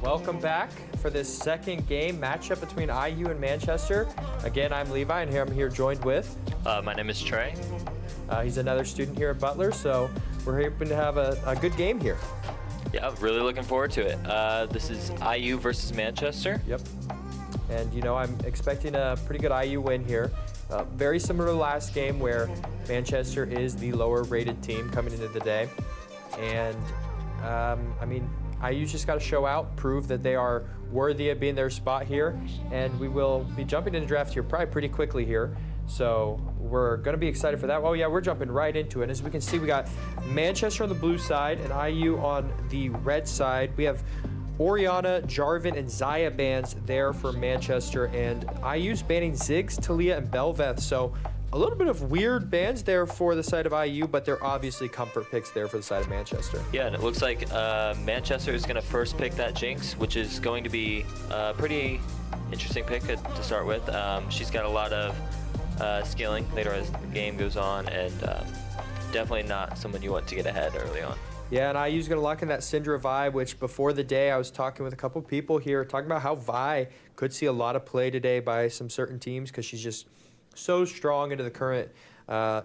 Welcome back for this second game matchup between IU and Manchester. Again, I'm Levi, and I'm here joined with... My name is Trey. He's another student here at Butler, so we're hoping to have a good game here. Yeah, really looking forward to it. This is IU versus Manchester. Yep. And, you know, I'm expecting a pretty good IU win here. Very similar to last game where Manchester is the lower-rated team coming into the day. And, I mean, IU's just got to show out, prove that they are worthy of being their spot here. And we will be jumping into the draft here probably pretty quickly here. So we're going to be excited for that. Oh, yeah, we're jumping right into it. As we can see, we got Manchester on the blue side and IU on the red side. We have Oriana, Jarvan, and Zaya bans there for Manchester. And IU's banning Ziggs, Talia, and Belveth. So a little bit of weird bans there for the side of IU, but they're obviously comfort picks there for the side of Manchester. Yeah, and it looks like Manchester is going to first pick that Jinx, which is going to be a pretty interesting pick to start with. She's got a lot of scaling later as the game goes on, and definitely not someone you want to get ahead early on. Yeah, and IU's going to lock in that Syndra Vi, which before the day I was talking with a couple people here, talking about how Vi could see a lot of play today by some certain teams because she's just so strong into the current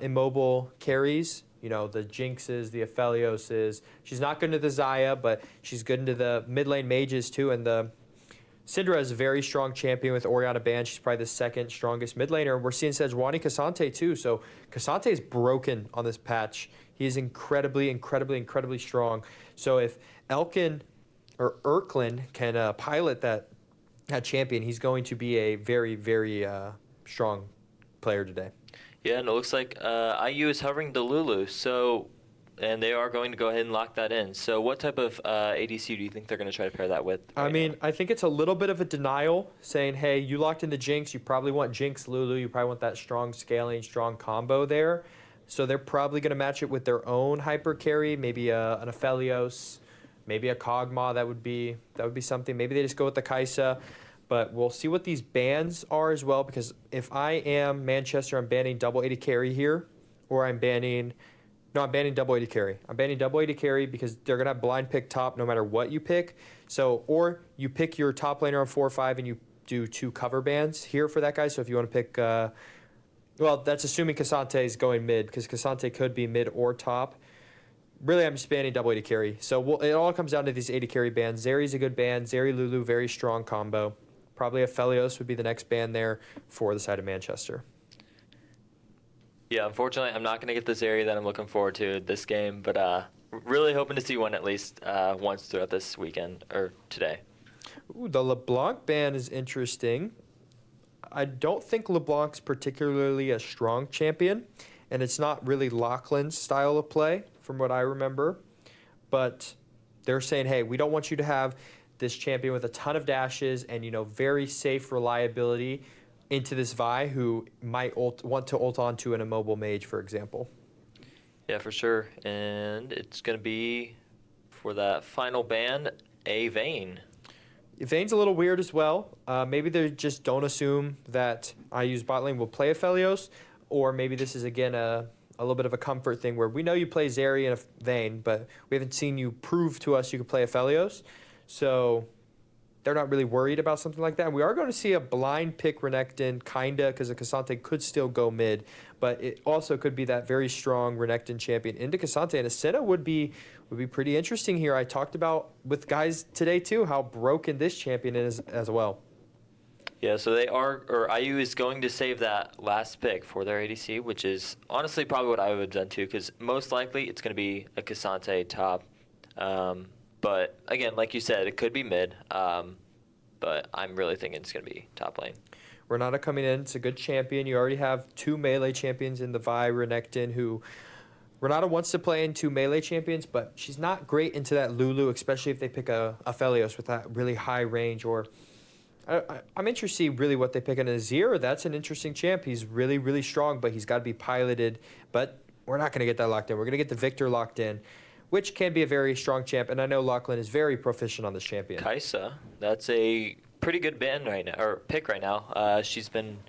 immobile carries. You know, the Jinxes, the Aphelioses. She's not good into the Zaya, but she's good into the mid lane mages too, and the Syndra is a very strong champion with Oriana banned. She's probably the second strongest mid laner. We're seeing Sejuani Cassante too. So Cassante is broken on this patch. He is incredibly strong. So if Elkin or Erklin can pilot that champion, he's going to be a very strong player today. Yeah, and it looks like IU is hovering the Lulu. And they are going to go ahead and lock that in. So what type of ADC do you think they're going to try to pair that with? I mean, I think it's a little bit of a denial, saying, hey, you locked in the Jinx. You probably want Jinx Lulu. You probably want that strong scaling, strong combo there. So they're probably going to match it with their own hyper carry, maybe an Aphelios, maybe a Kog'Maw. That would be something. Maybe they just go with the Kai'Sa. But we'll see what these bans are as well, because if I am Manchester, I'm banning double AD carry here, or I'm banning double AD carry. I'm banning double AD carry because they're going to have blind pick top no matter what you pick. So, or you pick your top laner on 4 or 5 and you do 2 cover bans here for that guy. So if you want to pick, well, that's assuming Cassante is going mid, because Cassante could be mid or top. Really, I'm just banning double AD carry. So it all comes down to these AD carry bans. Zeri's a good ban. Zeri Lulu, very strong combo. Probably Aphelios would be the next ban there for the side of Manchester. Yeah, unfortunately, I'm not going to get this area that I'm looking forward to this game, but really hoping to see one at least once throughout this weekend, or today. Ooh, the LeBlanc ban is interesting. I don't think LeBlanc's particularly a strong champion, and it's not really Lachlan's style of play, from what I remember. But they're saying, hey, we don't want you to have this champion with a ton of dashes and, you know, very safe reliability into this Vi who might want to ult onto an immobile mage, for example. Yeah, for sure. And it's going to be, for that final ban, a Vayne. Vayne's a little weird as well. Maybe they just don't assume that IU's bot lane will play Aphelios, or maybe this is, again, a little bit of a comfort thing where we know you play Zeri and a Vayne, but we haven't seen you prove to us you can play Aphelios. So they're not really worried about something like that. And we are going to see a blind pick Renekton, kinda, because the Cassante could still go mid, but it also could be that very strong Renekton champion into Cassante. And Ascena would be pretty interesting here. I talked about with guys today too how broken this champion is as well. Yeah, so IU is going to save that last pick for their ADC, which is honestly probably what I would have done too, because most likely it's going to be a Cassante top. But again, like you said, it could be mid, but I'm really thinking it's going to be top lane. Renata coming in, it's a good champion. You already have 2 melee champions in the Vi, Renekton, who Renata wants to play into melee champions, but she's not great into that Lulu, especially if they pick a Aphelios with that really high range. Or I'm interested to see really what they pick in Azir. That's an interesting champ. He's really strong, but he's got to be piloted. But we're not going to get that locked in. We're going to get the Victor locked in, which can be a very strong champ, and I know Lachlan is very proficient on this champion. Kai'Sa, that's a pretty good ban right now, or pick right now. She's been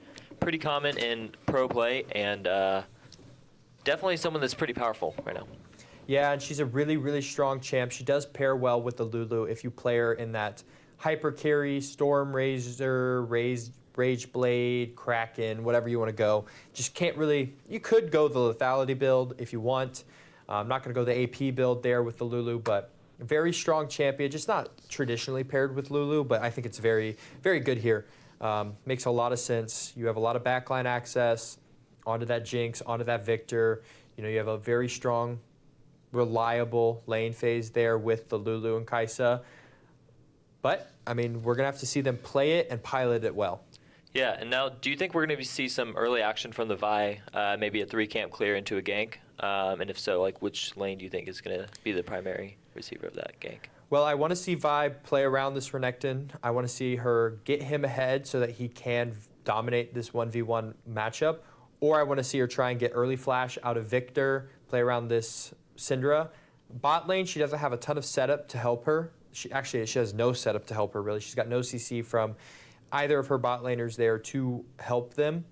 pretty common in pro play, and definitely someone that's pretty powerful right now. Yeah, and she's a really, really strong champ. She does pair well with the Lulu if you play her in that hyper carry, Storm Razor, Rage Blade, Kraken, whatever you want to go. Just can't really. You could go the lethality build if you want. I'm not going to go the AP build there with the Lulu, but very strong champion. Just not traditionally paired with Lulu, but I think it's very, very good here. Makes a lot of sense. You have a lot of backline access onto that Jinx, onto that Victor. You know, you have a very strong, reliable lane phase there with the Lulu and Kai'Sa. But, I mean, we're going to have to see them play it and pilot it well. Yeah, and now do you think we're going to see some early action from the Vi, maybe a 3-camp clear into a gank? And if so, like, which lane do you think is going to be the primary receiver of that gank? Well, I want to see Vi play around this Renekton. I want to see her get him ahead so that he can dominate this 1v1 matchup. Or I want to see her try and get early flash out of Victor, play around this Syndra. Bot lane, she doesn't have a ton of setup to help her. She has no setup to help her, really. She's got no CC from either of her bot laners there to help them.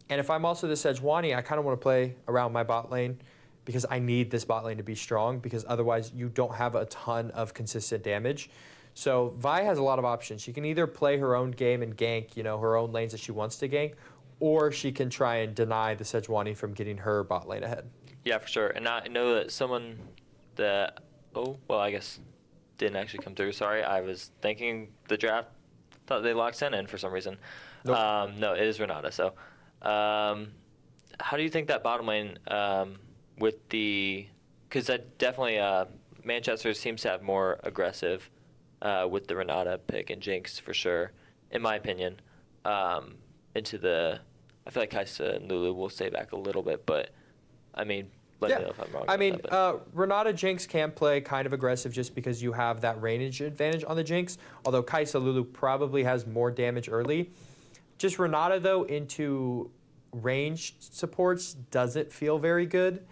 And if I'm also the Sejuani, I kind of want to play around my bot lane because I need this bot lane to be strong because otherwise you don't have a ton of consistent damage. So Vi has a lot of options. She can either play her own game and gank, you know, her own lanes that she wants to gank, or she can try and deny the Sejuani from getting her bot lane ahead. Yeah, for sure. And I know that someone that, I guess didn't actually come through. Sorry, I was thinking the draft, thought they locked Senna in for some reason. Nope. No, it is Renata. So how do you think that bottom lane with the, because that definitely Manchester seems to have more aggressive with the Renata pick and Jinx for sure, in my opinion. Into the, I feel like Kai'Sa and Lulu will stay back a little bit, but I mean, let me know if I'm wrong. I mean, that, Renata Jinx can play kind of aggressive just because you have that range advantage on the Jinx, although Kai'Sa Lulu probably has more damage early. Just Renata, though, into ranged supports doesn't feel very good.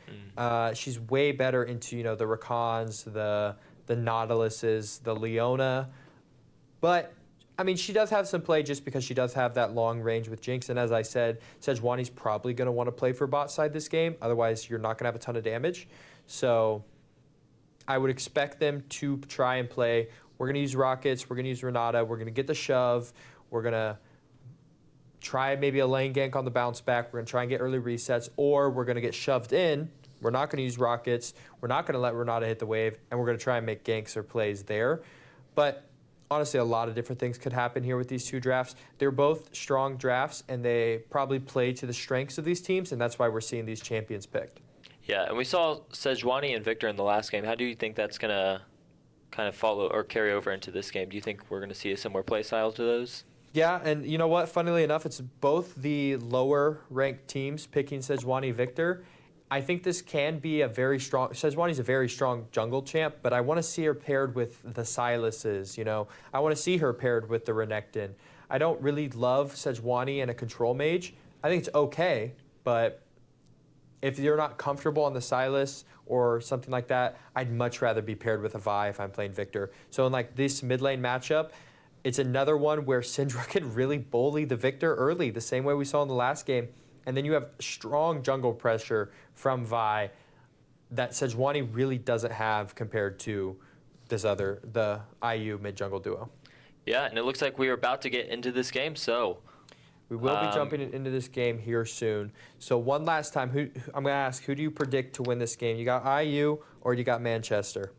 She's way better into, you know, the Rakans, the Nautiluses, the Leona, but I mean, she does have some play just because she does have that long range with Jinx. And as I said, Sejuani's probably going to want to play for bot side this game. Otherwise, you're not going to have a ton of damage. So I would expect them to try and play. We're going to use rockets. We're going to use Renata. We're going to get the shove. We're going to try maybe a lane gank on the bounce back. We're going to try and get early resets. Or we're going to get shoved in. We're not going to use rockets. We're not going to let Renata hit the wave. And we're going to try and make ganks or plays there. But honestly, a lot of different things could happen here with these two drafts. They're both strong drafts, and they probably play to the strengths of these teams, and that's why we're seeing these champions picked. Yeah, and we saw Sejuani and Victor in the last game. How do you think that's going to kind of follow or carry over into this game? Do you think we're going to see a similar play style to those? Yeah, and you know what? Funnily enough, it's both the lower-ranked teams picking Sejuani Victor. I think this can be a very strong. Sejuani's a very strong jungle champ, but I want to see her paired with the Sylases. You know, I want to see her paired with the Renekton. I don't really love Sejuani and a control mage. I think it's okay, but if you're not comfortable on the Sylas or something like that, I'd much rather be paired with a Vi if I'm playing Victor. So in like this mid lane matchup, it's another one where Syndra can really bully the Victor early, the same way we saw in the last game. And then you have strong jungle pressure from Vi that Sejuani really doesn't have compared to the IU mid-jungle duo. Yeah, and it looks like we are about to get into this game, so we will be jumping into this game here soon. So one last time, I'm going to ask, who do you predict to win this game? You got IU or you got Manchester?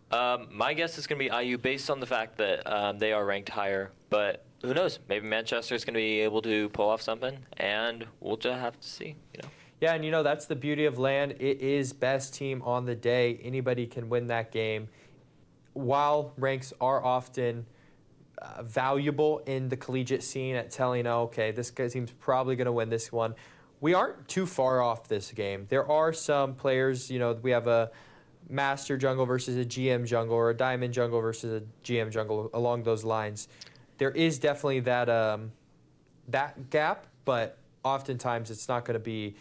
My guess is going to be IU based on the fact that they are ranked higher, but who knows? Maybe Manchester is going to be able to pull off something, and we'll just have to see. You know. Yeah, and you know that's the beauty of LAN. It is best team on the day. Anybody can win that game. While ranks are often valuable in the collegiate scene at telling, okay, this team's probably going to win this one, we aren't too far off this game. There are some players. You know, we have a master jungle versus a GM jungle, or a diamond jungle versus a GM jungle. Along those lines. There is definitely that gap, but oftentimes it's not going to be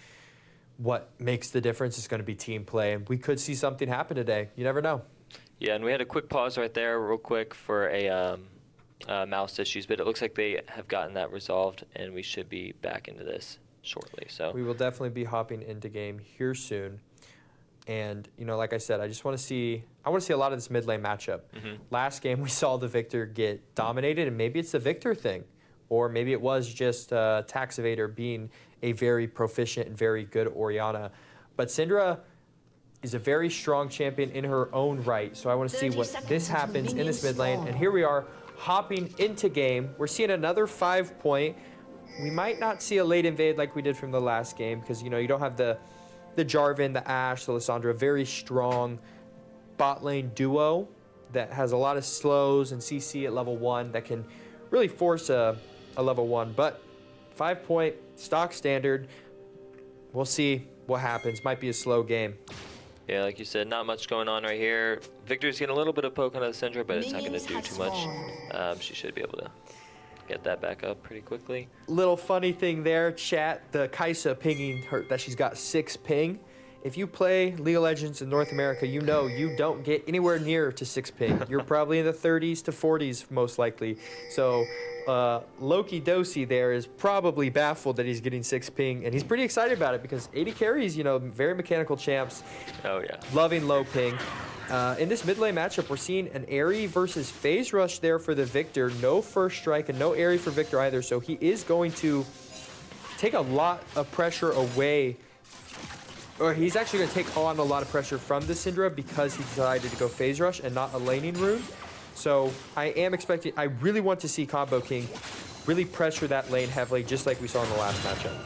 what makes the difference. It's going to be team play, and we could see something happen today. You never know. Yeah, and we had a quick pause right there, real quick, for a mouse issues, but it looks like they have gotten that resolved, and we should be back into this shortly. So we will definitely be hopping into game here soon. And, you know, like I said, I want to see a lot of this mid lane matchup. Last game, we saw the Victor get dominated, and maybe it's the Victor thing. Or maybe it was just Tax Evader being a very proficient and very good Orianna. But Syndra is a very strong champion in her own right. So I want to see what this happens in this mid lane. And here we are hopping into game. We're seeing another 5-point. We might not see a late invade like we did from the last game because, you know, you don't have the Jarvan, the Ashe, the Lissandra, very strong bot lane duo that has a lot of slows and CC at level 1 that can really force a level 1. But 5-point, stock standard. We'll see what happens. Might be a slow game. Yeah, like you said, not much going on right here. Victor's getting a little bit of poke onto the Syndra, but it's not going to do too much. She should be able to get that back up pretty quickly. Little funny thing there, chat. The Kai'Sa pinging her that she's got 6 ping. If you play League of Legends in North America, you know you don't get anywhere near to 6 ping. You're probably in the 30s to 40s most likely. So Loki Dosi there is probably baffled that he's getting 6 ping, and he's pretty excited about it because 80 carries, you know, very mechanical champs. Oh yeah. Loving low ping. In this mid lane matchup, we're seeing an Aerie versus Phase Rush there for the Victor. No first strike and no Aerie for Victor either, so he is going to take a lot of pressure away, or he's actually going to take on a lot of pressure from the Syndra because he decided to go Phase Rush and not a laning rune. So I am expecting, I really want to see Combo King really pressure that lane heavily, just like we saw in the last matchup.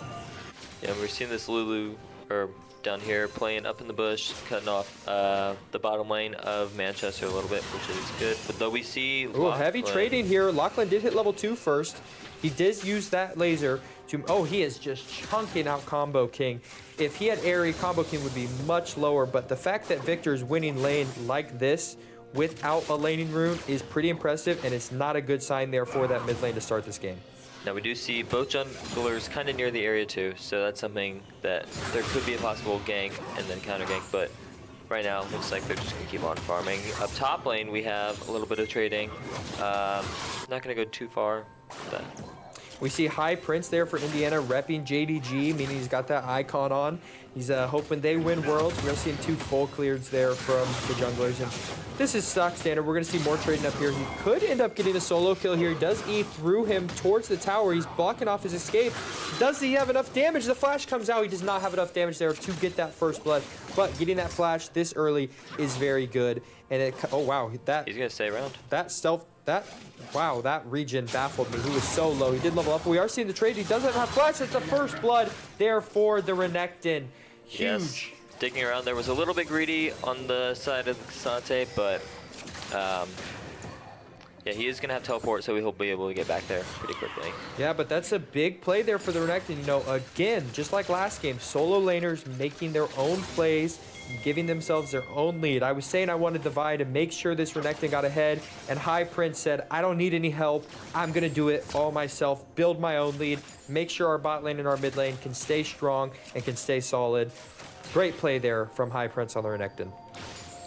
Yeah, we're seeing this Lulu, or down here, playing up in the bush, cutting off the bottom lane of Manchester a little bit, which is good. But though we see Ooh, heavy trading here. Lachlan did hit level 2 first. He did use that laser to, oh, he is just chunking out Combo King. If he had Aerie, Combo King would be much lower, but the fact that Victor's winning lane like this without a laning rune is pretty impressive, and it's not a good sign there for that mid lane to start this game. Now we do see both junglers kind of near the area too, so that's something that there could be a possible gank and then counter gank, but right now it looks like they're just gonna keep on farming. Up top lane we have a little bit of trading. Not gonna go too far, but we see High Prince there for Indiana repping JDG, meaning he's got that icon on. He's hoping they win Worlds. We're seeing 2 full clears there from the junglers. And this is stock standard. We're going to see more trading up here. He could end up getting a solo kill here. He does E through him towards the tower. He's blocking off his escape. Does he have enough damage? The flash comes out. He does not have enough damage there to get that first blood. But getting that flash this early is very good. And it, oh wow, that, he's going to stay around. Wow, that region baffled me. He was so low. He did level up. We are seeing the trade. He doesn't have flash. It's the first blood there for the Renekton. Huge. Yes, sticking around there was a little bit greedy on the side of the Cassante, but yeah, he is going to have teleport, so he'll be able to get back there pretty quickly. Yeah, but that's a big play there for the Renekton. You know, again, just like last game, solo laners making their own plays, giving themselves their own lead. I was saying I wanted the Vi to make sure this Renekton got ahead, and High Prince said, I don't need any help. I'm going to do it all myself, build my own lead, make sure our bot lane and our mid lane can stay strong and can stay solid. Great play there from High Prince on the Renekton.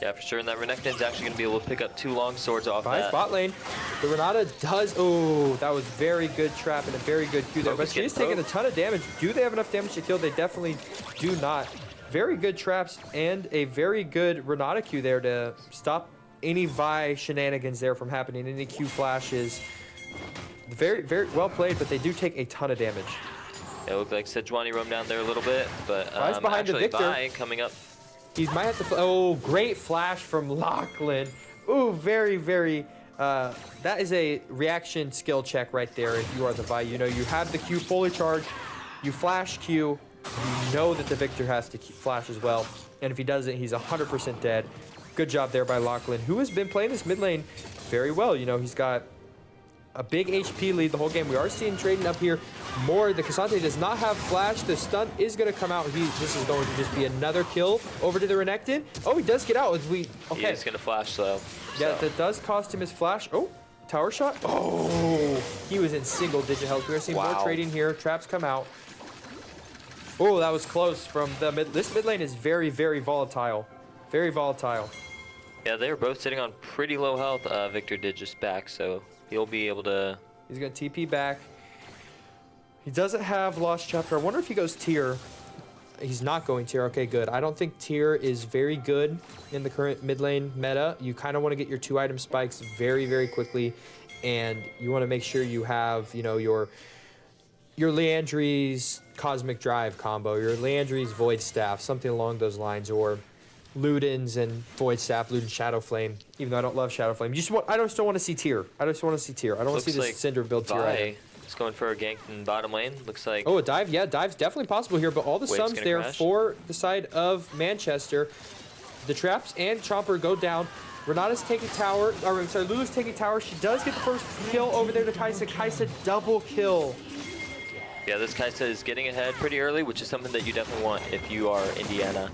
Yeah, for sure, and that Renekton's actually going to be able to pick up 2 long swords off that. Bot lane. The Renata does, oh, that was very good trap and a very good Q there, but she is taking a ton of damage. Do they have enough damage to kill? They definitely do not. Very good traps and a very good Renata Q there to stop any Vi shenanigans there from happening, any Q flashes. Very, very well played, but they do take a ton of damage. Yeah, it looked like Sejuani roamed down there a little bit, but behind actually the Victor. Vi coming up. He might have to, oh, great flash from Lachlan. Ooh, very, very, that is a reaction skill check right there if you are the Vi. You know, you have the Q fully charged, you flash Q, you know that the Victor has to flash as well. And if he doesn't, he's 100% dead. Good job there by Lachlan, who has been playing this mid lane very well. You know, he's got a big HP lead the whole game. We are seeing trading up here more. The Cassante does not have flash. The stun is going to come out. This is going to just be another kill over to the Renekton. Oh, he does get out. Okay. He is going to flash though. Yeah, that does cost him his flash. Oh, tower shot. Oh, he was in single-digit health. We're seeing more trading here. Traps come out. Oh, that was close from the mid. This mid lane is very, very volatile. Very volatile. Yeah, they were both sitting on pretty low health. Victor did just back, so he'll be able to... He's going to TP back. He doesn't have Lost Chapter. I wonder if he goes tier. He's not going tier. Okay, good. I don't think tier is very good in the current mid lane meta. You kind of want to get your 2-item spikes very, very quickly, and you want to make sure you have, you know, your Leandry's Cosmic Drive combo, your Leandry's Void Staff, something along those lines, or Luden's and Void Staff, Luden's Shadow Flame. Even though I don't love Shadow Flame, I just don't want to see tier. I just want to see tier. I don't want to see this Syndra build tier. Vi is going for a gank in bottom lane. Looks like. Oh, a dive. Yeah, dive's definitely possible here, but all the sums there for the side of Manchester. The traps and Chomper go down. Renata's taking tower. Or, I'm sorry, Lulu's taking tower. She does get the first kill over there to Kai'Sa. Kai'Sa double kill. Yeah, this Kai'Sa is getting ahead pretty early, which is something that you definitely want if you are Indiana.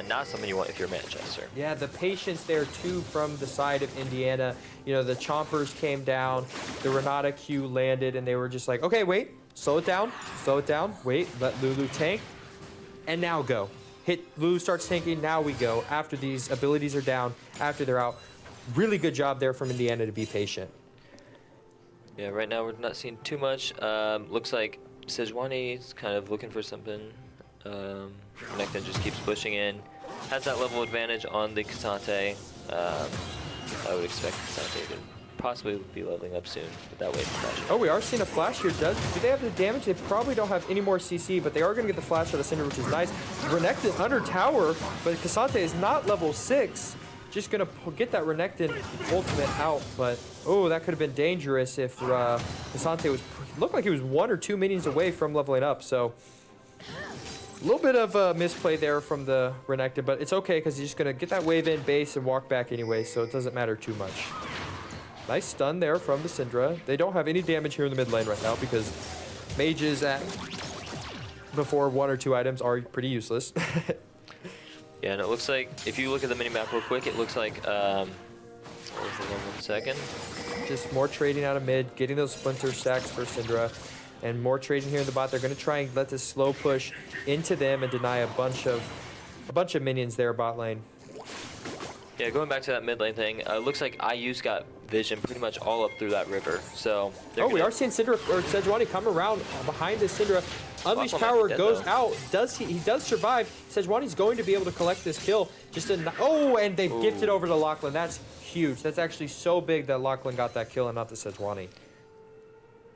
Not something you want if you're Manchester. Yeah, the patience there too from the side of Indiana. You know, the Chompers came down, the Renata Q landed, and they were just like, okay, wait, slow it down, wait, let Lulu tank, and now go. Hit, Lulu starts tanking, now we go. After these abilities are down, after they're out. Really good job there from Indiana to be patient. Yeah, right now we're not seeing too much. Looks like Sejuani is kind of looking for something. Renekton just keeps pushing in. Has that level advantage on the Cassante. I would expect Cassante to possibly be leveling up soon with that wave flash. Oh, we are seeing a flash here. Do they have the damage? They probably don't have any more CC, but they are going to get the flash out of Syndra, which is nice. Renekton under tower, but Cassante is not level 6. Just going to get that Renekton ultimate out, but oh, that could have been dangerous if Cassante looked like he was 1 or 2 minions away from leveling up, so a little bit of a misplay there from the Renekton, but it's okay because he's just going to get that wave in base and walk back anyway, so it doesn't matter too much. Nice stun there from the Syndra. They don't have any damage here in the mid lane right now because mages at before 1 or 2 items are pretty useless. Yeah, and it looks like, if you look at the minimap real quick, it looks like, what was the 1 second? Just more trading out of mid, getting those splinter stacks for Syndra, and more trading here in the bot. They're going to try and let this slow push into them and deny a bunch of minions there bot lane. Yeah, going back to that mid lane thing, looks like IU's got vision pretty much all up through that river. So we are seeing Syndra or Sejuani come around behind this Syndra. Unleashed power goes out. He does survive. Sejuani's going to be able to collect this kill. And they've gifted over to Lachlan. That's huge. That's actually so big that Lachlan got that kill and not the Sejuani.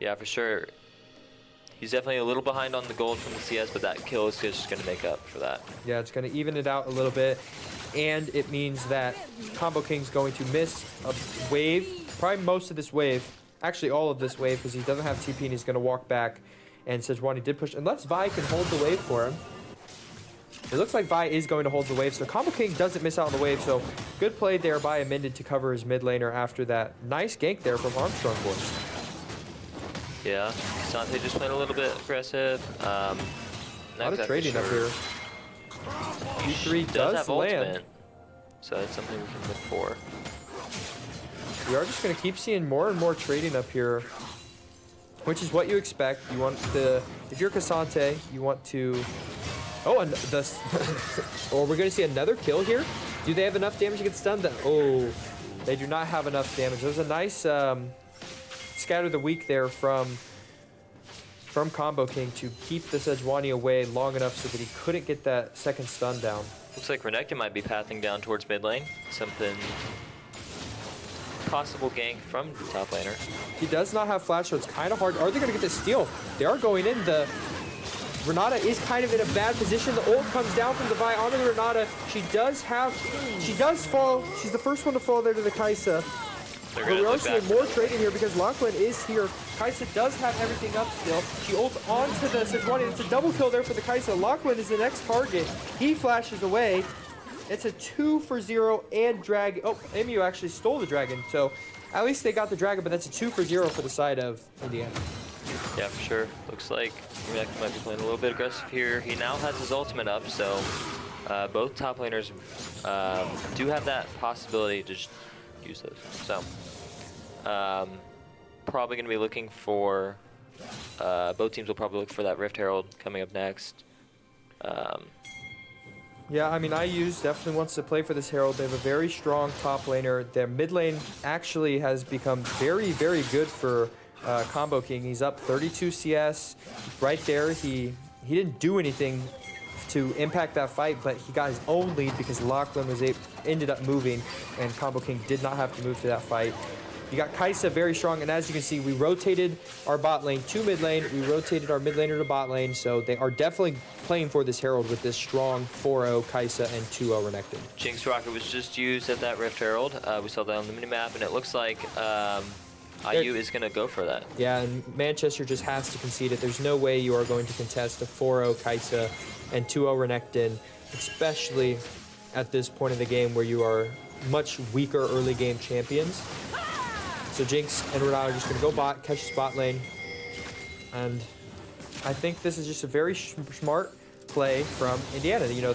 Yeah, for sure. He's definitely a little behind on the gold from the CS, but that kill is just going to make up for that. Yeah, it's going to even it out a little bit. And it means that Combo King's going to miss a wave, probably most of this wave, actually all of this wave, because he doesn't have TP and he's going to walk back. And Sejuani did push, unless Vi can hold the wave for him. It looks like Vi is going to hold the wave, so Combo King doesn't miss out on the wave, so good play there by Amended to cover his mid laner after that nice gank there from Armstrong Boys. Yeah, Cassante just playing a little bit aggressive. A lot of trading up here. Q3 does have land. ultimate, so that's something we can look for. We are just going to keep seeing more and more trading up here, which is what you expect. You want if you're Cassante, you want to, or we're going to see another kill here. Do they have enough damage to get stunned? Oh, they do not have enough damage. There's a nice scatter the weak there from Combo King to keep the Sejuani away long enough so that he couldn't get that second stun down. Looks like Renekton might be pathing down towards mid lane. Something possible gank from the top laner. He does not have flash, so it's kind of hard. Are they going to get the steal? They are going in. The Renata is kind of in a bad position. The ult comes down from the Vi onto the Renata. She does fall. She's the first one to fall there to the Kai'Sa. But we're also seeing more trading here because Lachlan is here. Kai'Sa does have everything up still. She ults onto the Sejuani. It's a double kill there for the Kai'Sa. Lachlan is the next target. He flashes away. It's a 2 for 0 and dragon. Oh, MU actually stole the dragon. So at least they got the dragon, but that's a 2 for 0 for the side of Indiana. Yeah, for sure. Looks like Renekton might be playing a little bit aggressive here. He now has his ultimate up, so both top laners do have that possibility to just use those. So probably going to be looking for, both teams will probably look for that Rift Herald coming up next. Yeah, I mean, IU's definitely wants to play for this Herald. They have a very strong top laner. Their mid lane actually has become very, very good for Combo King. He's up 32 CS. Right there, he didn't do anything enough to impact that fight, but he got his own lead because Lachlan ended up moving, and Combo King did not have to move to that fight. You got Kaisa very strong, and as you can see, we rotated our bot lane to mid lane. We rotated our mid laner to bot lane, so they are definitely playing for this Herald with this strong 4-0 Kaisa and 2-0 Renekton. Jinx Rocket was just used at that Rift Herald. We saw that on the minimap, and it looks like IU is going to go for that. Yeah, and Manchester just has to concede it. There's no way you are going to contest a 4-0 Kaisa and 2-0 Renekton, especially at this point in the game where you are much weaker early game champions. So Jinx and Renata are just going to go bot, catch the bot lane. And I think this is just a very smart play from Indiana. You know,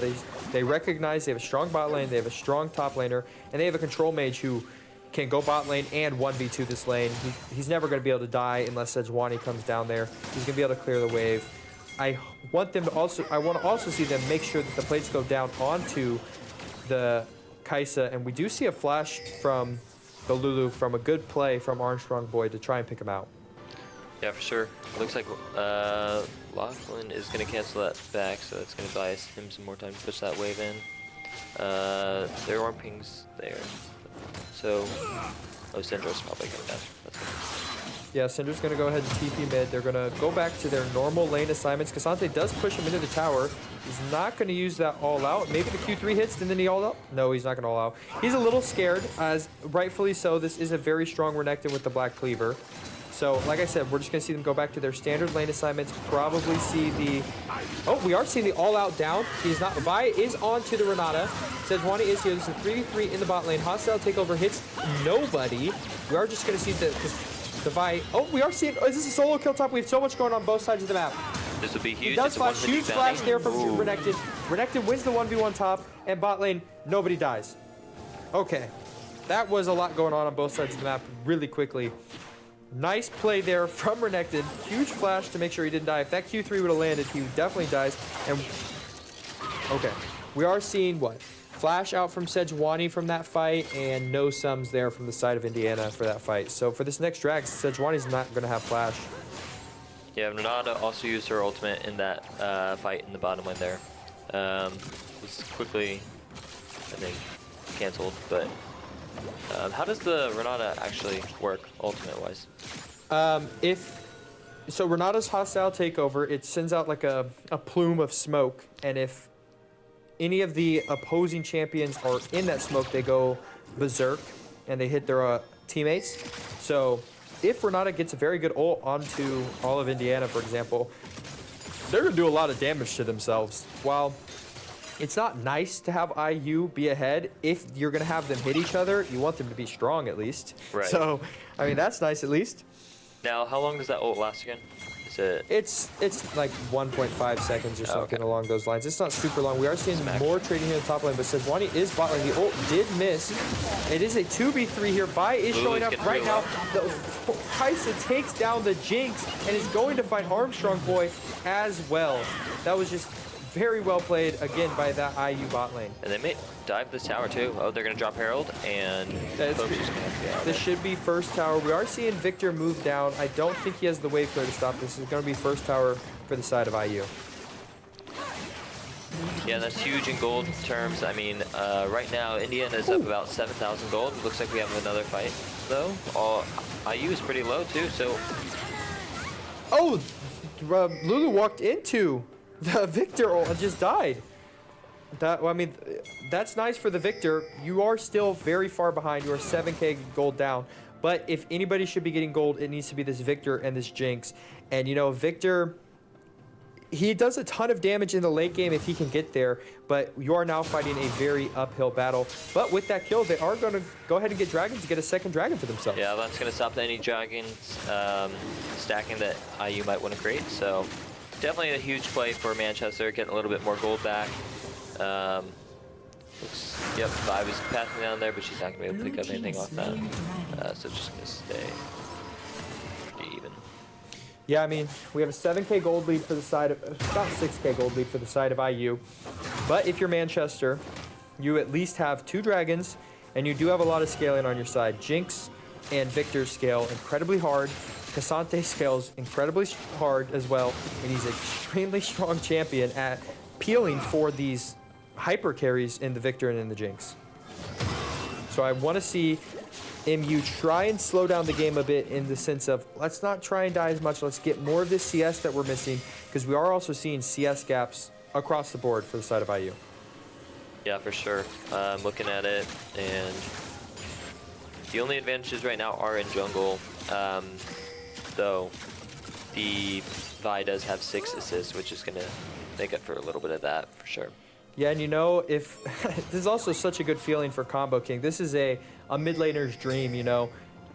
they recognize they have a strong bot lane, they have a strong top laner, and they have a control mage who can go bot lane and 1v2 this lane. He's never going to be able to die unless Sejuani comes down there. He's going to be able to clear the wave. I want to also see them make sure that the plates go down onto the Kaisa, and we do see a flash from the Lulu from a good play from Armstrong Boy to try and pick him out. Yeah, for sure. Looks like Lachlan is going to cancel that back, so it's going to buy him some more time to push that wave in. There aren't pings there. So, Syndra's probably going down. Yeah, Syndra's going to go ahead and TP mid. They're going to go back to their normal lane assignments. Cassante does push him into the tower. He's not going to use that all out. Maybe the Q3 hits and then he all out. No, he's not going to all out. He's a little scared, as rightfully so. This is a very strong Renekton with the Black Cleaver. So, like I said, we're just going to see them go back to their standard lane assignments. Probably see the... Oh, we are seeing the all-out down. He's not... Vi is on to the Renata. Sejuani is here. This is a 3v3 in the bot lane. Hostile takeover hits nobody. We are just going to see the Vi... Oh, we are seeing... Oh, is this a solo kill top? We have so much going on both sides of the map. This would be huge. He does flash. Huge flash there from Renekton. Renekton wins the 1v1 top, and bot lane, nobody dies. Okay. That was a lot going on both sides of the map really quickly. Nice play there from Renekton. Huge flash to make sure he didn't die. If that Q3 would have landed, he definitely dies. And okay, we are seeing what? Flash out from Sejuani from that fight, and no sums there from the side of Indiana for that fight. So for this next drag, Sejuani's not going to have flash. Yeah, Renata also used her ultimate in that fight in the bottom lane there. Was quickly, I think, canceled, but how does the Renata actually work ultimate-wise? So Renata's hostile takeover, it sends out like a plume of smoke, and if any of the opposing champions are in that smoke, they go berserk and they hit their teammates. So if Renata gets a very good ult onto all of Indiana, for example, they're going to do a lot of damage to themselves. While it's not nice to have IU be ahead, if you're going to have them hit each other, you want them to be strong at least. Right. So, I mean, that's nice at least. Now, how long does that ult last again? Is it... It's like 1.5 seconds or something along those lines. It's not super long. We are seeing more trading here in the top lane, but Sejuani is bot lane. The ult did miss. It is a 2v3 here. Vi is showing up right now. Kaisa takes down the Jinx and is going to fight Armstrong Boy as well. That was just very well played again by that IU bot lane. And they may dive this tower too. Oh, they're going to drop Herald, and this should be first tower. We are seeing Victor move down. I don't think he has the wave clear to stop this. It's going to be first tower for the side of IU. Yeah, that's huge in gold terms. I mean, right now, Indiana is up about 7,000 gold. Looks like we have another fight, though. IU is pretty low, too, so... Oh! Lulu walked into the Victor ult and just died. I mean, that's nice for the Victor. You are still very far behind. You are 7k gold down. But if anybody should be getting gold, it needs to be this Victor and this Jinx. And, you know, Victor... He does a ton of damage in the late game if he can get there, but you are now fighting a very uphill battle. But with that kill, they are going to go ahead and get dragons to get a second dragon for themselves. Yeah, that's going to stop any dragons stacking that IU might want to create. So definitely a huge play for Manchester, getting a little bit more gold back. Yep, Vibe is passing down there, but she's not going to be able to pick up anything off that. So just going to stay pretty even. Yeah, I mean, we have a 7k gold lead for the side of, about 6k gold lead for the side of IU. But if you're Manchester, you at least have 2 dragons, and you do have a lot of scaling on your side. Jinx and Victor scale incredibly hard. Cassante scales incredibly hard as well, and he's an extremely strong champion at peeling for these hyper carries in the Victor and in the Jinx. So I want to see MU try and slow down the game a bit in the sense of let's not try and die as much. Let's get more of this CS that we're missing, because we are also seeing CS gaps across the board for the side of IU. Yeah, for sure. I'm looking at it, and the only advantages right now are in jungle, though the Vi does have 6 assists, which is going to make up for a little bit of that, for sure. Yeah, and you know, if this is also such a good feeling for Combo King. This is a mid laner's dream, you know.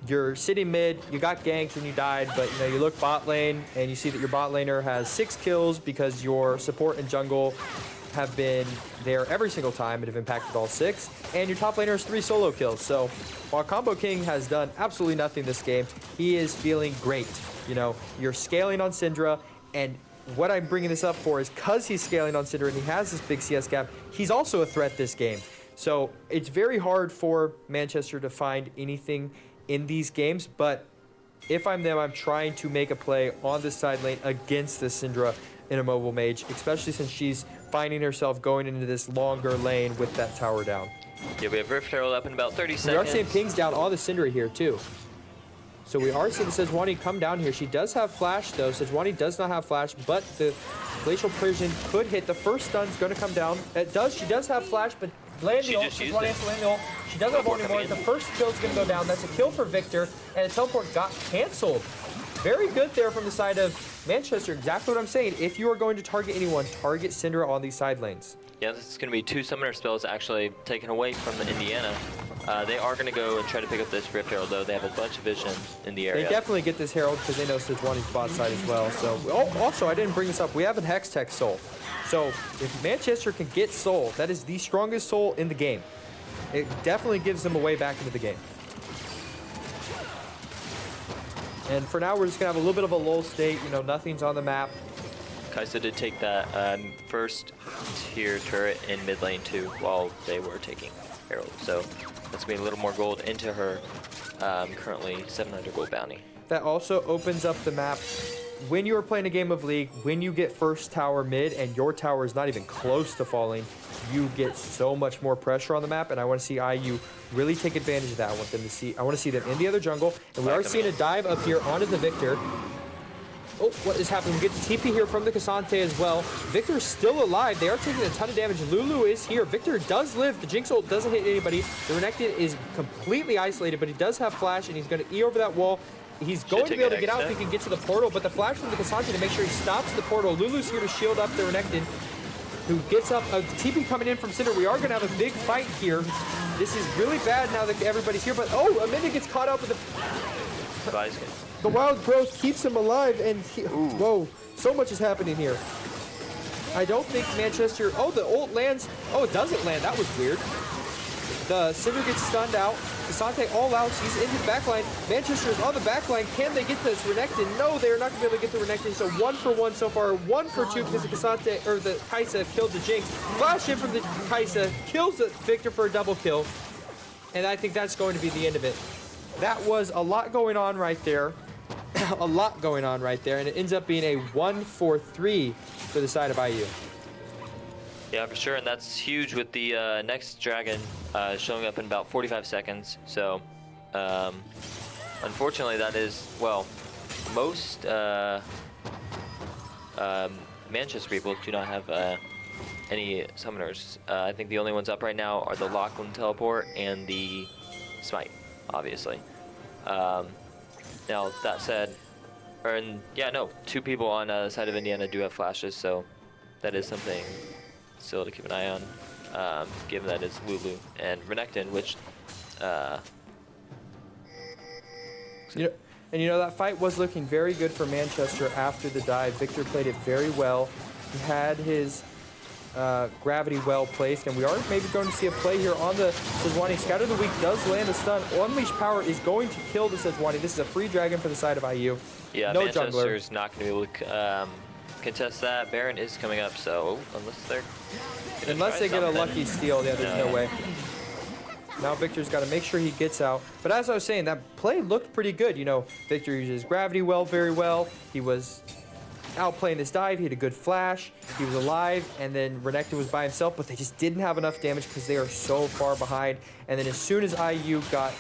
You're sitting mid, you got ganked and you died, but you know, you look bot lane and you see that your bot laner has 6 kills because your support and jungle have been there every single time and have impacted all 6, and your top laner has 3 solo kills. So while Combo King has done absolutely nothing this game, he is feeling great. You know, you're scaling on Syndra, and what I'm bringing this up for is because he's scaling on Syndra and he has this big CS gap, he's also a threat this game. So it's very hard for Manchester to find anything in these games, but if I'm them, I'm trying to make a play on this side lane against the Syndra in a mobile mage, especially since she's finding herself going into this longer lane with that tower down. Yeah, we have Rift Herald up in about 30 seconds. We are seeing pings down all the Syndra here too. So we are seeing Sejuani come down here. She does have flash though. Sejuani does not have flash, but the Glacial Prison could hit. The first stun's going to come down. It does. She does have flash, but land the ult. Sejuani has to land the ult. She doesn't have ult anymore. The first kill's going to go down. That's a kill for Victor, and the teleport got canceled. Very good there from the side of Manchester. Exactly what I'm saying. If you are going to target anyone, target Syndra on these side lanes. Yeah, this is going to be 2 summoner spells actually taken away from the Indiana. They are going to go and try to pick up this Rift Herald, though. They have a bunch of vision in the area. They definitely get this Herald because they know Sejuani's bot side as well. So, also, I didn't bring this up. We have a Hextech Soul. So, if Manchester can get Soul, that is the strongest Soul in the game. It definitely gives them a way back into the game. And for now, we're just going to have a little bit of a lull state. You know, nothing's on the map. Kai'Sa did take that first tier turret in mid lane too while they were taking Herald. So that's going to be a little more gold into her currently 700 gold bounty. That also opens up the map. When you are playing a game of League, when you get first tower mid and your tower is not even close to falling, you get so much more pressure on the map, and I want to see IU really take advantage of that. I want to see them in the other jungle, and we are seeing a dive up here onto the Victor. Oh, what is happening? We get the TP here from the Cassante as well. Victor's still alive. They are taking a ton of damage. Lulu is here. Victor does live. The Jinx ult doesn't hit anybody. The Renekton is completely isolated, but he does have flash, and he's going to E over that wall. He's going to be able to get out if he can get to the portal, but the flash from the Cassante to make sure he stops the portal. Lulu's here to shield up the Renekton, who gets up. TP coming in from Syndra. We are going to have a big fight here. This is really bad now that everybody's here, but oh, Amanda gets caught up with the wild growth keeps him alive, and whoa, so much is happening here. I don't think Manchester, oh, the ult lands. Oh, it doesn't land. That was weird. The Syndra gets stunned out. Cassante all out. He's in his backline. Manchester is on the backline. Can they get this Renekton? No, they're not going to be able to get the Renekton. So 1 for 1 so far. 1 for 2 because the Cassante, or the Kai'Sa killed the Jinx. Flash in from the Kai'Sa, kills the Victor for a double kill. And I think that's going to be the end of it. That was a lot going on right there. A lot going on right there, and it ends up being a 1-4-3 for the side of IU. Yeah, for sure, and that's huge with the next dragon showing up in about 45 seconds. So, unfortunately, that is, well, most Manchester people do not have any summoners. I think the only ones up right now are the Lachlan teleport and the Smite, obviously. Now, that said, yeah, no, 2 people on the side of Indiana do have flashes, so that is something still to keep an eye on, given that it's Lulu and Renekton, which... You know, that fight was looking very good for Manchester after the dive. Victor played it very well. He had his gravity well placed, and we are maybe going to see a play here on the Sejuani. Scout of the Week does land a stun. Unleash Power is going to kill the Sejuani. This is a free dragon for the side of IU. Yeah, no Manchester's jungler. Not going to be able to contest that. Baron is coming up, so unless they get a lucky steal, yeah, there's no way. Now Victor's got to make sure he gets out. But as I was saying, that play looked pretty good. You know, Victor uses gravity well, very well. He was outplaying this dive. He had a good flash. He was alive, and then Renekton was by himself, but they just didn't have enough damage because they are so far behind. And then as soon as IU got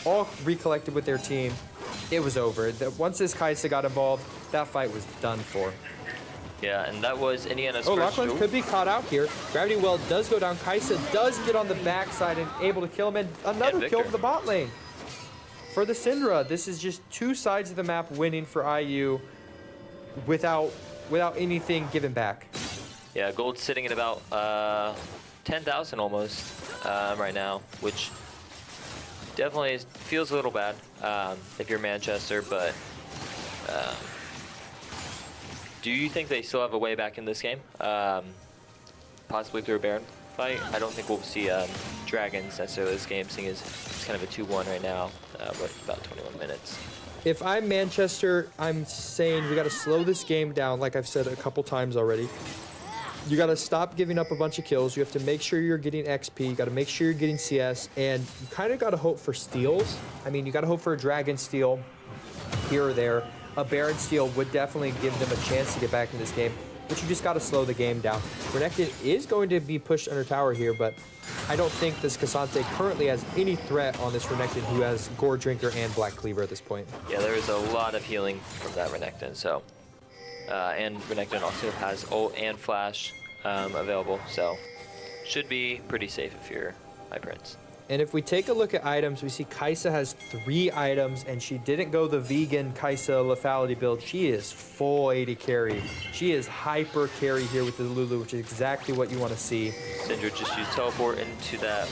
all recollected with their team, it was over. Once this Kaisa got involved, that fight was done for. Yeah, and that was Indiana's Oh, first. Lachlan could be caught out here. Gravity Well does go down. Kaisa does get on the backside and able to kill him. And another kill for the bot lane. For the Syndra, this is just two sides of the map winning for IU without anything given back. Yeah, gold's sitting at about 10,000 almost right now, which definitely feels a little bad if you're Manchester, but do you think they still have a way back in this game? Possibly through a Baron fight? I don't think we'll see Dragons necessarily this game, seeing as it's kind of a 2-1 right now, but about 21 minutes. If I'm Manchester, I'm saying we got to slow this game down, like I've said a couple times already. You got to stop giving up a bunch of kills. You have to make sure you're getting XP. You got to make sure you're getting CS, and you kind of got to hope for steals. I mean, you got to hope for a Dragon steal here or there. A Baron steal would definitely give them a chance to get back in this game, but you just got to slow the game down. Renekton is going to be pushed under tower here, but I don't think this Cassante currently has any threat on this Renekton, who has Gore Drinker and Black Cleaver at this point. Yeah, there is a lot of healing from that Renekton, so and Renekton also has ult and flash available, so should be pretty safe if you're my Prince. And if we take a look at items, we see Kaisa has 3 items, and she didn't go the vegan Kaisa lethality build. She is full 80 carry. She is hyper carry here with the Lulu, which is exactly what you want to see. Syndra just used teleport into that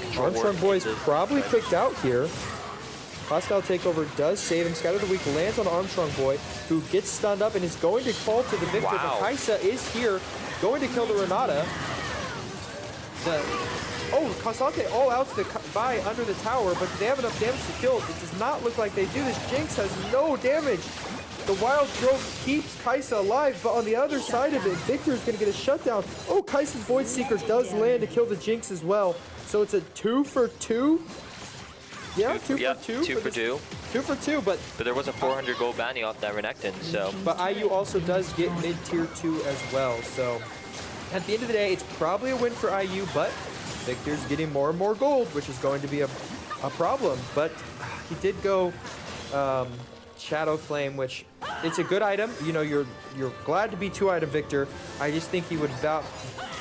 control Armstrong ward Boy is into probably kicked out here. Hostile takeover does save him. Scatter the Weak lands on Armstrong Boy, who gets stunned up and is going to fall to the victor. Wow. But Kaisa is here, going to kill the Renata. Oh, Cassante all out to by under the tower, but they have enough damage to kill. It does not look like they do. This Jinx has no damage. The Wild Growth keeps Kaisa alive, but on the other side of it, Victor is going to get a shutdown. Oh, Kaisa's Void Seeker does land to kill the Jinx as well. So it's a 2 for 2. Yeah, 2 for 2. 2 for 2. 2 for 2, but there was a 400 gold bounty off that Renekton, so. But IU also does get mid-tier 2 as well, so at the end of the day, it's probably a win for IU, but Victor's getting more and more gold, which is going to be a problem. But he did go Shadow Flame, which it's a good item. You know, you're glad to be 2-item Victor. I just think he would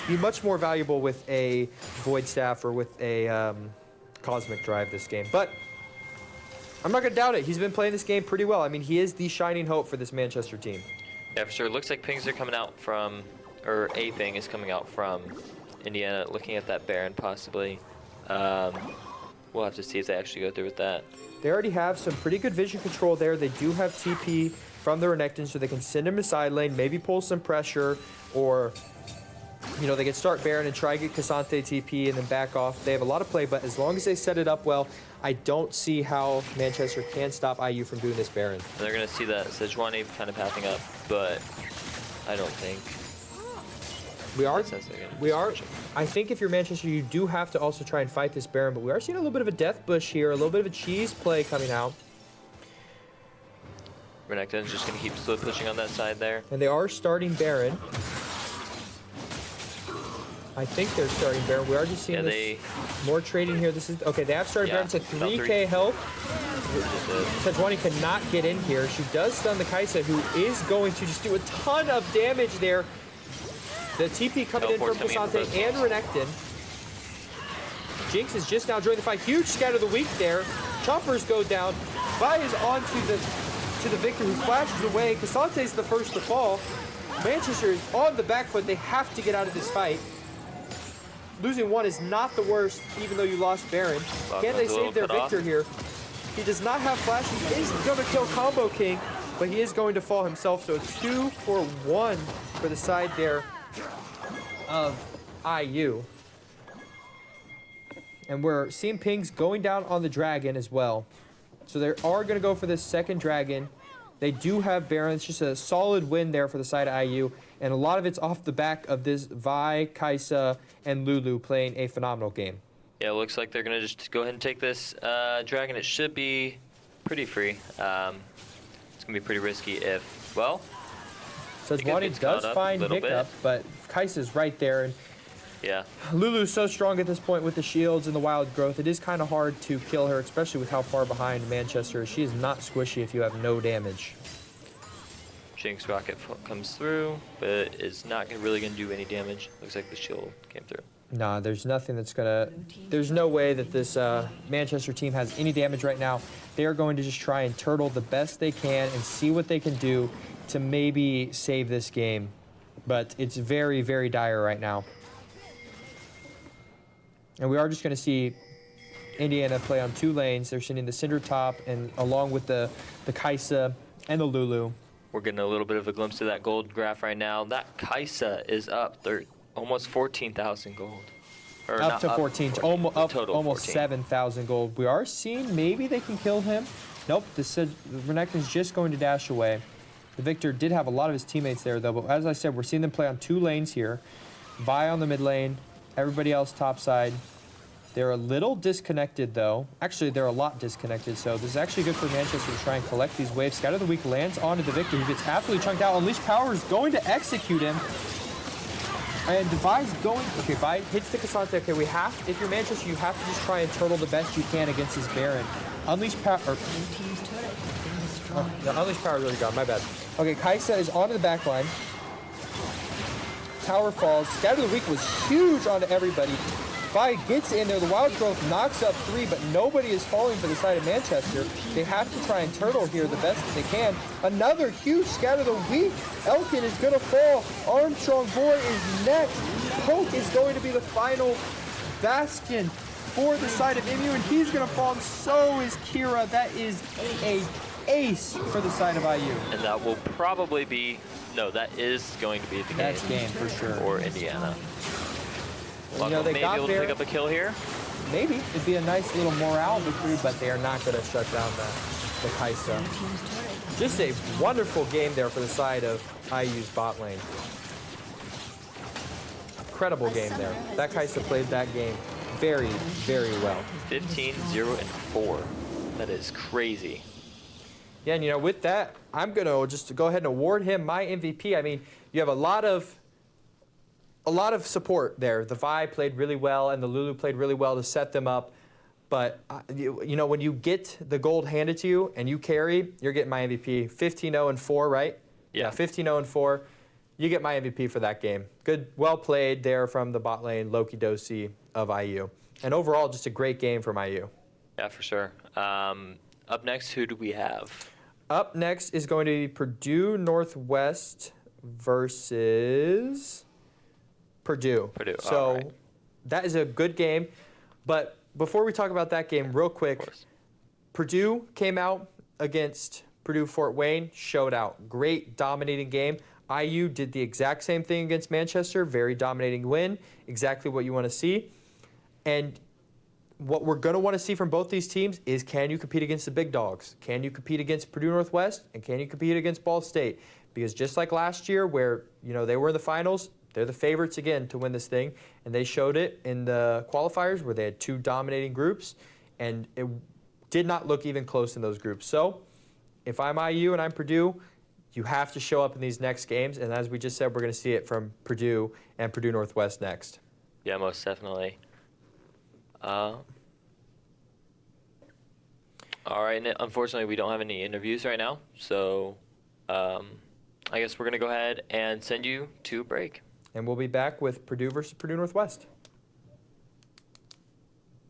be much more valuable with a Void Staff or with a Cosmic Drive this game. But I'm not going to doubt it. He's been playing this game pretty well. I mean, he is the shining hope for this Manchester team. Yeah, for sure. Looks like pings are coming out from, or a ping is coming out from Indiana, looking at that Baron possibly. We'll have to see if they actually go through with that. They already have some pretty good vision control there. They do have TP from the Renekton, so they can send him to side lane, maybe pull some pressure, or you know, they can start Baron and try to get Cassante TP and then back off. They have a lot of play, but as long as they set it up well, I don't see how Manchester can stop IU from doing this Baron. And they're going to see that Sejuani kind of pathing up, but I don't think. We are. I think if you're Manchester, you do have to also try and fight this Baron, but we are seeing a little bit of a death bush here, a little bit of a cheese play coming out. Renekton's just going to keep slow pushing on that side there. And they are starting Baron. I think they're starting Baron. We are just seeing this more trading here. This is okay. They have started Baron. It's a 3K health. Sejuani cannot get in here. She does stun the Kaisa, who is going to just do a ton of damage there. The TP coming in from Cassante and Renekton. Jinx is just now joining the fight. Huge scatter the weak there. Choppers go down. Vi is on to the Victor, who flashes away. Cassante is the first to fall. Manchester is on the back foot. They have to get out of this fight. Losing one is not the worst, even though you lost Baron. Can they save their Victor here? He does not have flash. He is going to kill Combo King, but he is going to fall himself. So 2 for 1 for the side there of IU. And we're seeing pings going down on the Dragon as well. So they are going to go for this second Dragon. They do have Baron. It's just a solid win there for the side of IU. And a lot of it's off the back of this Vi, Kaisa, and Lulu playing a phenomenal game. Yeah, it looks like they're going to just go ahead and take this Dragon. It should be pretty free. It's going to be pretty risky if, well, Sejuani gets does caught up a find little Hiccup, bit. but Kai'Sa's right there. And Yeah. Lulu's so strong at this point with the shields and the wild growth. It is kind of hard to kill her, especially with how far behind Manchester is. She is not squishy if you have no damage. Jinx rocket comes through, but it's not really going to do any damage. Looks like the shield came through. Nah, there's nothing that's gonna. There's no way that this Manchester team has any damage right now. They are going to just try and turtle the best they can and see what they can do to maybe save this game. But it's very, very dire right now. And we are just going to see Indiana play on 2 lanes. They're sending the Cinder top and along with the Kai'Sa and the Lulu. We're getting a little bit of a glimpse of that gold graph right now. That Kai'Sa is up almost 14,000 gold. Or Up not to 14, up total almost 14. 7,000 gold. We are seeing maybe they can kill him. Nope, the Renekton's just going to dash away. The Victor did have a lot of his teammates there, though, but as I said, we're seeing them play on 2 lanes here. Vi on the mid lane, everybody else top side. They're a little disconnected, though. Actually, they're a lot disconnected, so this is actually good for Manchester to try and collect these waves. Scatter the Weak lands onto the Victor, who gets absolutely chunked out. Unleashed Power is going to execute him. And Vi's going... Okay, Vi hits the Cassante. Okay, we have... If you're Manchester, you have to just try and turtle the best you can against his Baron. Unleashed Power... No, Unleashed Power is really gone. My bad. Okay, Kai'Sa is onto the back line. Tower falls. Scatter the Weak was huge onto everybody. Vi gets in there. The Wild Growth knocks up 3, but nobody is falling for the side of Manchester. They have to try and turtle here the best that they can. Another huge Scatter the Weak. Elkin is going to fall. Armstrong Boy is next. Poke is going to be the final bastion for the side of Imu, and he's going to fall, and so is Kira. That is a ace for the side of IU. And that will probably be... No, that is going to be the game. That's game for sure. For Indiana. You know, they maybe got able to there. pick up a kill here. Maybe. It'd be a nice little morale victory, but they are not going to shut down the Kai'Sa. Just a wonderful game there for the side of IU's bot lane. Incredible game there. That Kai'Sa played that game very, very well. 15, 0, and 4. That is crazy. Yeah, and you know, with that, I'm going to just go ahead and award him my MVP. I mean, you have a lot of support there. The Vi played really well, and the Lulu played really well to set them up. But, you know, when you get the gold handed to you and you carry, you're getting my MVP. 15-0 and 4, right? Yeah. 15-0 and 4. You get my MVP for that game. Good, well played there from the bot lane, Loki Dosi of IU. And overall, just a great game from IU. Yeah, for sure. Up next, who do we have? Up next is going to be Purdue Northwest versus Purdue. Purdue, So all right. that is a good game. But before we talk about that game, real quick, Purdue came out against Purdue Fort Wayne, showed out. Great dominating game. IU did the exact same thing against Manchester. Very dominating win. Exactly what you want to see. And what we're going to want to see from both these teams is, can you compete against the big dogs? Can you compete against Purdue Northwest? And can you compete against Ball State? Because just like last year where, you know, they were in the finals, they're the favorites again to win this thing. And they showed it in the qualifiers where they had 2 dominating groups. And it did not look even close in those groups. So if I'm IU and I'm Purdue, you have to show up in these next games. And as we just said, we're going to see it from Purdue and Purdue Northwest next. Yeah, most definitely. All right, unfortunately, we don't have any interviews right now. So I guess we're going to go ahead and send you to break. And we'll be back with Purdue versus Purdue Northwest.